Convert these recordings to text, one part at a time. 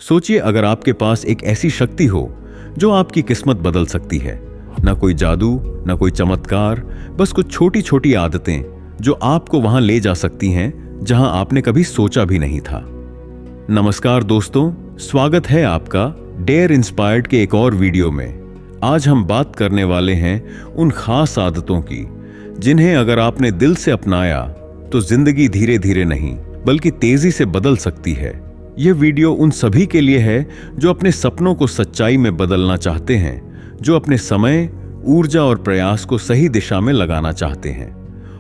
सोचिए अगर आपके पास एक ऐसी शक्ति हो जो आपकी किस्मत बदल सकती है। ना कोई जादू, ना कोई चमत्कार, बस कुछ छोटी छोटी आदतें जो आपको वहां ले जा सकती हैं जहां आपने कभी सोचा भी नहीं था। नमस्कार दोस्तों, स्वागत है आपका डेयर इंस्पायर्ड के एक और वीडियो में। आज हम बात करने वाले हैं उन खास आदतों की जिन्हें अगर आपने दिल से अपनाया तो जिंदगी धीरे धीरे नहीं बल्कि तेजी से बदल सकती है। यह वीडियो उन सभी के लिए है जो अपने सपनों को सच्चाई में बदलना चाहते हैं, जो अपने समय, ऊर्जा और प्रयास को सही दिशा में लगाना चाहते हैं,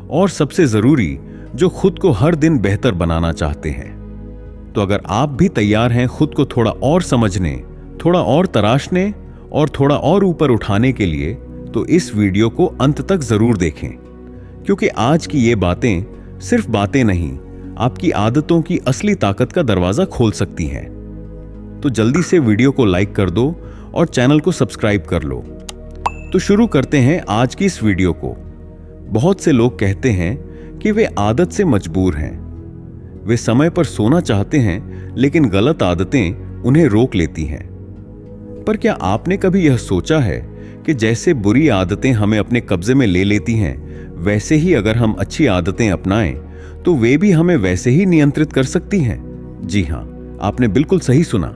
और सबसे जरूरी जो खुद को हर दिन बेहतर बनाना चाहते हैं। तो अगर आप भी तैयार हैं खुद को थोड़ा और समझने, थोड़ा और तराशने और थोड़ा और ऊपर उठाने के लिए, तो इस वीडियो को अंत तक जरूर देखें, क्योंकि आज की ये बातें सिर्फ बातें नहीं, आपकी आदतों की असली ताकत का दरवाजा खोल सकती हैं। तो जल्दी से वीडियो को लाइक कर दो और चैनल को सब्सक्राइब कर लो। तो शुरू करते हैं आज की इस वीडियो को। बहुत से लोग कहते हैं कि वे आदत से मजबूर हैं। वे समय पर सोना चाहते हैं लेकिन गलत आदतें उन्हें रोक लेती हैं। पर क्या आपने कभी यह सोचा है कि जैसे बुरी आदतें हमें अपने कब्जे में ले लेती हैं, वैसे ही अगर हम अच्छी आदतें अपनाएं तो वे भी हमें वैसे ही नियंत्रित कर सकती हैं? जी हां, आपने बिल्कुल सही सुना।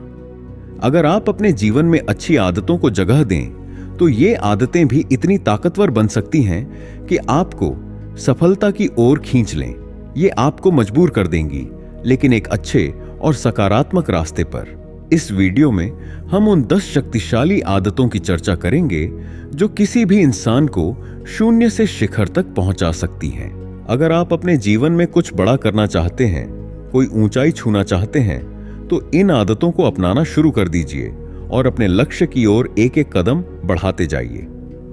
अगर आप अपने जीवन में अच्छी आदतों को जगह दें तो ये आदतें भी इतनी ताकतवर बन सकती हैं कि आपको सफलता की ओर खींच लें। ये आपको मजबूर कर देंगी, लेकिन एक अच्छे और सकारात्मक रास्ते पर। इस वीडियो में हम उन 10 शक्तिशाली आदतों की चर्चा करेंगे जो किसी भी इंसान को शून्य से शिखर तक पहुंचा सकती हैं। अगर आप अपने जीवन में कुछ बड़ा करना चाहते हैं, कोई ऊंचाई छूना चाहते हैं, तो इन आदतों को अपनाना शुरू कर दीजिए और अपने लक्ष्य की ओर एक एक कदम बढ़ाते जाइए।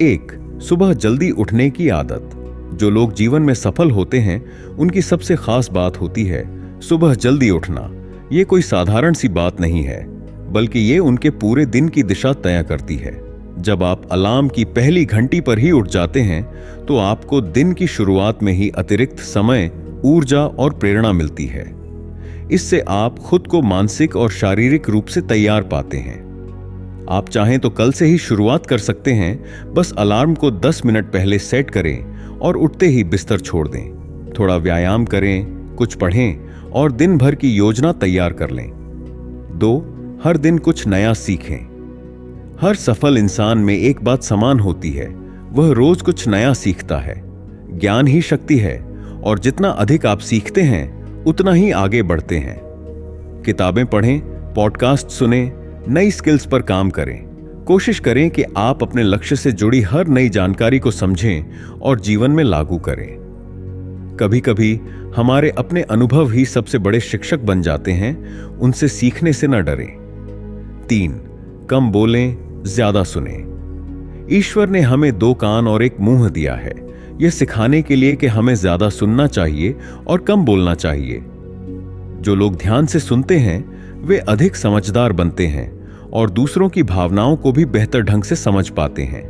1. सुबह जल्दी उठने की आदत। जो लोग जीवन में सफल होते हैं उनकी सबसे खास बात होती है सुबह जल्दी उठना। ये कोई साधारण सी बात नहीं है, बल्कि ये उनके पूरे दिन की दिशा तय करती है। जब आप अलार्म की पहली घंटी पर ही उठ जाते हैं तो आपको दिन की शुरुआत में ही अतिरिक्त समय, ऊर्जा और प्रेरणा मिलती है। इससे आप खुद को मानसिक और शारीरिक रूप से तैयार पाते हैं। आप चाहें तो कल से ही शुरुआत कर सकते हैं। बस अलार्म को 10 मिनट पहले सेट करें और उठते ही बिस्तर छोड़ दें। थोड़ा व्यायाम करें, कुछ पढ़ें और दिन भर की योजना तैयार कर लें। 2. हर दिन कुछ नया सीखें। हर सफल इंसान में एक बात समान होती है, वह रोज कुछ नया सीखता है। ज्ञान ही शक्ति है और जितना अधिक आप सीखते हैं उतना ही आगे बढ़ते हैं। किताबें पढ़ें, पॉडकास्ट सुनें, नई स्किल्स पर काम करें। कोशिश करें कि आप अपने लक्ष्य से जुड़ी हर नई जानकारी को समझें और जीवन में लागू करें। कभी कभी हमारे अपने अनुभव ही सबसे बड़े शिक्षक बन जाते हैं, उनसे सीखने से न डरें। 3. कम बोलें, ज्यादा सुनें। ईश्वर ने हमें 2 कान और एक मुंह दिया है, यह सिखाने के लिए कि हमें ज्यादा सुनना चाहिए और कम बोलना चाहिए। जो लोग ध्यान से सुनते हैं वे अधिक समझदार बनते हैं और दूसरों की भावनाओं को भी बेहतर ढंग से समझ पाते हैं।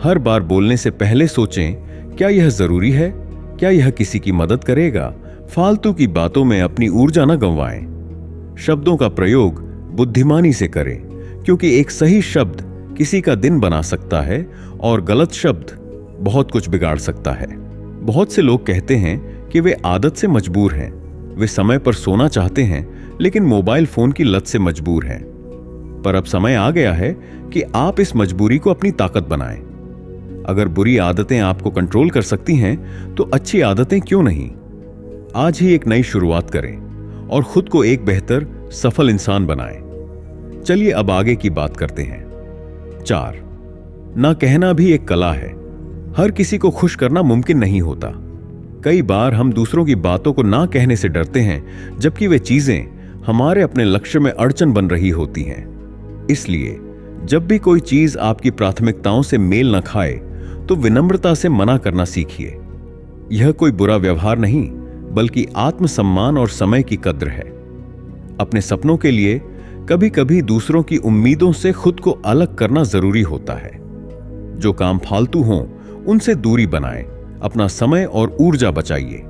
हर बार बोलने से पहले सोचें, क्या यह जरूरी है? क्या यह किसी की मदद करेगा? फालतू की बातों में अपनी ऊर्जा न गंवाएं। शब्दों का प्रयोग बुद्धिमानी से करें, क्योंकि एक सही शब्द किसी का दिन बना सकता है और गलत शब्द बहुत कुछ बिगाड़ सकता है। बहुत से लोग कहते हैं कि वे आदत से मजबूर हैं। वे समय पर सोना चाहते हैं लेकिन मोबाइल फोन की लत से मजबूर हैं। पर अब समय आ गया है कि आप इस मजबूरी को अपनी ताकत बनाएं। अगर बुरी आदतें आपको कंट्रोल कर सकती हैं तो अच्छी आदतें क्यों नहीं? आज ही एक नई शुरुआत करें और खुद को एक बेहतर, सफल इंसान बनाएं। चलिए अब आगे की बात करते हैं। 4. ना कहना भी एक कला है। हर किसी को खुश करना मुमकिन नहीं होता। कई बार हम दूसरों की बातों को ना कहने से डरते हैं, जबकि वे चीजें हमारे अपने लक्ष्य में अड़चन बन रही होती हैं। इसलिए जब भी कोई चीज आपकी प्राथमिकताओं से मेल न खाए तो विनम्रता से मना करना सीखिए। यह कोई बुरा व्यवहार नहीं, बल्कि आत्मसम्मान और समय की कद्र है। अपने सपनों के लिए कभी कभी दूसरों की उम्मीदों से खुद को अलग करना जरूरी होता है। जो काम फालतू हों उनसे दूरी बनाएं, अपना समय और ऊर्जा बचाइए।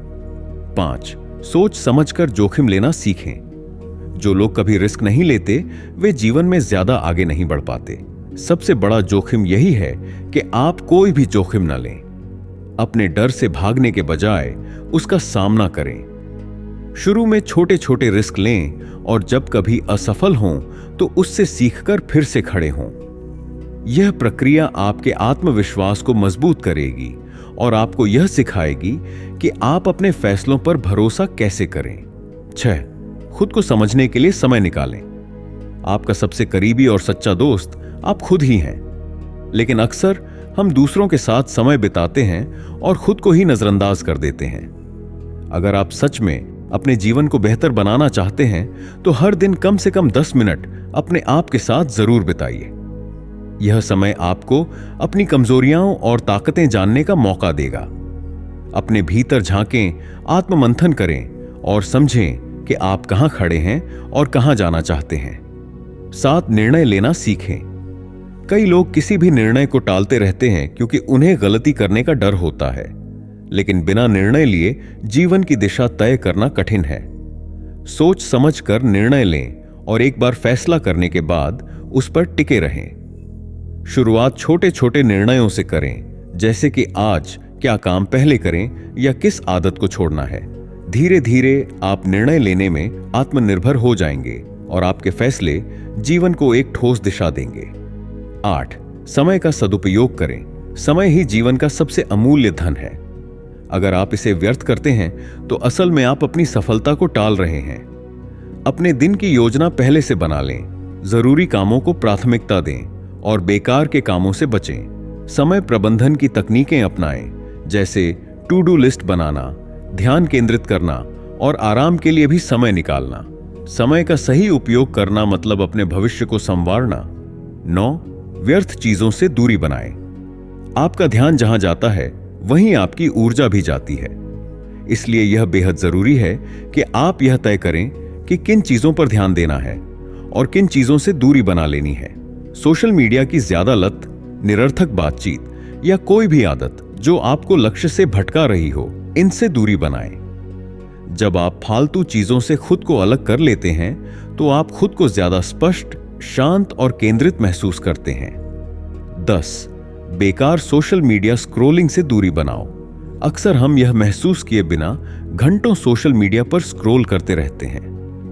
5. सोच समझकर जोखिम लेना सीखें। जो लोग कभी रिस्क नहीं लेते वे जीवन में ज्यादा आगे नहीं बढ़ पाते। सबसे बड़ा जोखिम यही है कि आप कोई भी जोखिम न लें। अपने डर से भागने के बजाय उसका सामना करें। शुरू में छोटे छोटे रिस्क लें और जब कभी असफल हों तो उससे सीखकर फिर से खड़े हों। यह प्रक्रिया आपके आत्मविश्वास को मजबूत करेगी और आपको यह सिखाएगी कि आप अपने फैसलों पर भरोसा कैसे करें। 6. खुद को समझने के लिए समय निकालें। आपका सबसे करीबी और सच्चा दोस्त आप खुद ही हैं, लेकिन अक्सर हम दूसरों के साथ समय बिताते हैं और खुद को ही नजरअंदाज कर देते हैं। अगर आप सच में अपने जीवन को बेहतर बनाना चाहते हैं तो हर दिन कम से कम 10 मिनट अपने आप के साथ जरूर बिताइए। यह समय आपको अपनी कमजोरियां और ताकतें जानने का मौका देगा। अपने भीतर झांकें, आत्ममंथन करें और समझें कि आप कहां खड़े हैं और कहां जाना चाहते हैं। 7. निर्णय लेना सीखें। कई लोग किसी भी निर्णय को टालते रहते हैं क्योंकि उन्हें गलती करने का डर होता है, लेकिन बिना निर्णय लिए जीवन की दिशा तय करना कठिन है। सोच समझकर निर्णय लें और एक बार फैसला करने के बाद उस पर टिके रहें। शुरुआत छोटे छोटे निर्णयों से करें, जैसे कि आज क्या काम पहले करें या किस आदत को छोड़ना है। धीरे धीरे आप निर्णय लेने में आत्मनिर्भर हो जाएंगे और आपके फैसले जीवन को एक ठोस दिशा देंगे। 8. समय का सदुपयोग करें। समय ही जीवन का सबसे अमूल्य धन है। अगर आप इसे व्यर्थ करते हैं तो असल में आप अपनी सफलता को टाल रहे हैं। अपने दिन की योजना पहले से बना लें, जरूरी कामों को प्राथमिकता दें और बेकार के कामों से बचें। समय प्रबंधन की तकनीकें अपनाएं, जैसे टू डू लिस्ट बनाना, ध्यान केंद्रित करना और आराम के लिए भी समय निकालना। समय का सही उपयोग करना मतलब अपने भविष्य को संवारना। 9. व्यर्थ चीजों से दूरी बनाएं। आपका ध्यान जहां जाता है वहीं आपकी ऊर्जा भी जाती है। इसलिए यह बेहद जरूरी है कि आप यह तय करें कि किन चीजों पर ध्यान देना है और किन चीजों से दूरी बना लेनी है। सोशल मीडिया की ज्यादा लत, निरर्थक बातचीत या कोई भी आदत जो आपको लक्ष्य से भटका रही हो, इनसे दूरी बनाएं। जब आप फालतू चीजों से खुद को अलग कर लेते हैं तो आप खुद को ज्यादा स्पष्ट, शांत और केंद्रित महसूस करते हैं। 10. बेकार सोशल मीडिया स्क्रॉलिंग से दूरी बनाओ। अक्सर हम यह महसूस किए बिना घंटों सोशल मीडिया पर स्क्रॉल करते रहते हैं,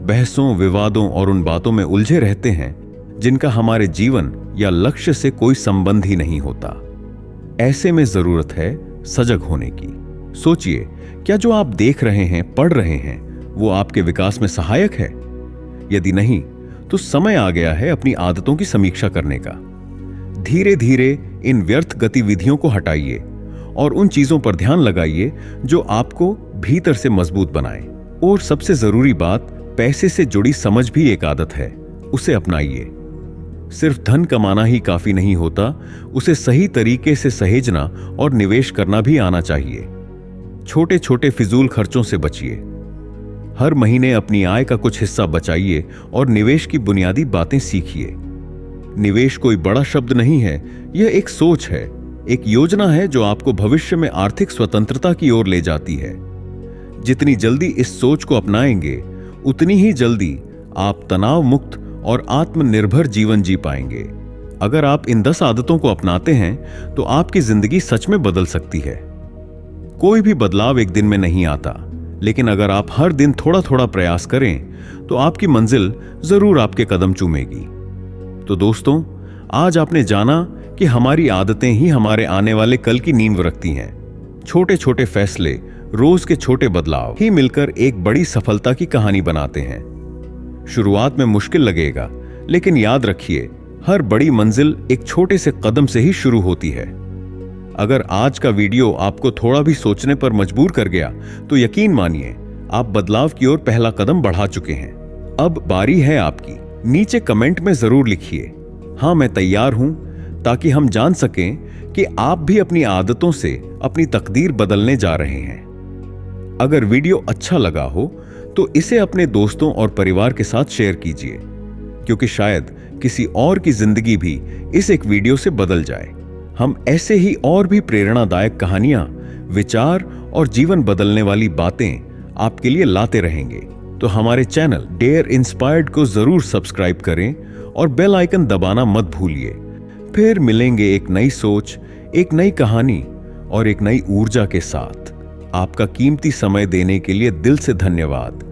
बहसों, विवादों और उन बातों में उलझे रहते हैं जिनका हमारे जीवन या लक्ष्य से कोई संबंध ही नहीं होता। ऐसे में जरूरत है सजग होने की। सोचिए, क्या जो आप देख रहे हैं, पढ़ रहे हैं, वो आपके विकास में सहायक है? यदि नहीं, तो समय आ गया है अपनी आदतों की समीक्षा करने का। धीरे धीरे इन व्यर्थ गतिविधियों को हटाइए और उन चीजों पर ध्यान लगाइए जो आपको भीतर से मजबूत बनाएं। और सबसे जरूरी बात, पैसे से जुड़ी समझ भी एक आदत है, उसे अपनाइए। सिर्फ धन कमाना ही काफी नहीं होता, उसे सही तरीके से सहेजना और निवेश करना भी आना चाहिए। छोटे छोटे फिजूल खर्चों से बचिए। हर महीने अपनी आय का कुछ हिस्सा बचाइए और निवेश की बुनियादी बातें सीखिए। निवेश कोई बड़ा शब्द नहीं है, यह एक सोच है, एक योजना है जो आपको भविष्य में आर्थिक स्वतंत्रता की ओर ले जाती है। जितनी जल्दी इस सोच को अपनाएंगे, उतनी ही जल्दी आप तनाव मुक्त और आत्मनिर्भर जीवन जी पाएंगे। अगर आप इन 10 आदतों को अपनाते हैं तो आपकी जिंदगी सच में बदल सकती है। कोई भी बदलाव एक दिन में नहीं आता, लेकिन अगर आप हर दिन थोड़ा थोड़ा प्रयास करें तो आपकी मंजिल जरूर आपके कदम चूमेगी। तो दोस्तों, आज आपने जाना कि हमारी आदतें ही हमारे आने वाले कल की नींव रखती हैं। छोटे छोटे फैसले, रोज के छोटे बदलाव ही मिलकर एक बड़ी सफलता की कहानी बनाते हैं। शुरुआत में मुश्किल लगेगा, लेकिन याद रखिए, हर बड़ी मंजिल एक छोटे से कदम से ही शुरू होती है। अगर आज का वीडियो आपको थोड़ा भी सोचने पर मजबूर कर गया तो यकीन मानिए, आप बदलाव की ओर पहला कदम बढ़ा चुके हैं। अब बारी है आपकी। नीचे कमेंट में जरूर लिखिए, हाँ मैं तैयार हूं, ताकि हम जान सकें कि आप भी अपनी आदतों से अपनी तकदीर बदलने जा रहे हैं। अगर वीडियो अच्छा लगा हो तो इसे अपने दोस्तों और परिवार के साथ शेयर कीजिए, क्योंकि शायद किसी और की जिंदगी भी इस एक वीडियो से बदल जाए। हम ऐसे ही और भी प्रेरणादायक कहानियां, विचार और जीवन बदलने वाली बातें आपके लिए लाते रहेंगे। तो हमारे चैनल डेयर इंस्पायर्ड को जरूर सब्सक्राइब करें और बेल आइकन दबाना मत भूलिए। फिर मिलेंगे एक नई सोच, एक नई कहानी और एक नई ऊर्जा के साथ। आपका कीमती समय देने के लिए दिल से धन्यवाद।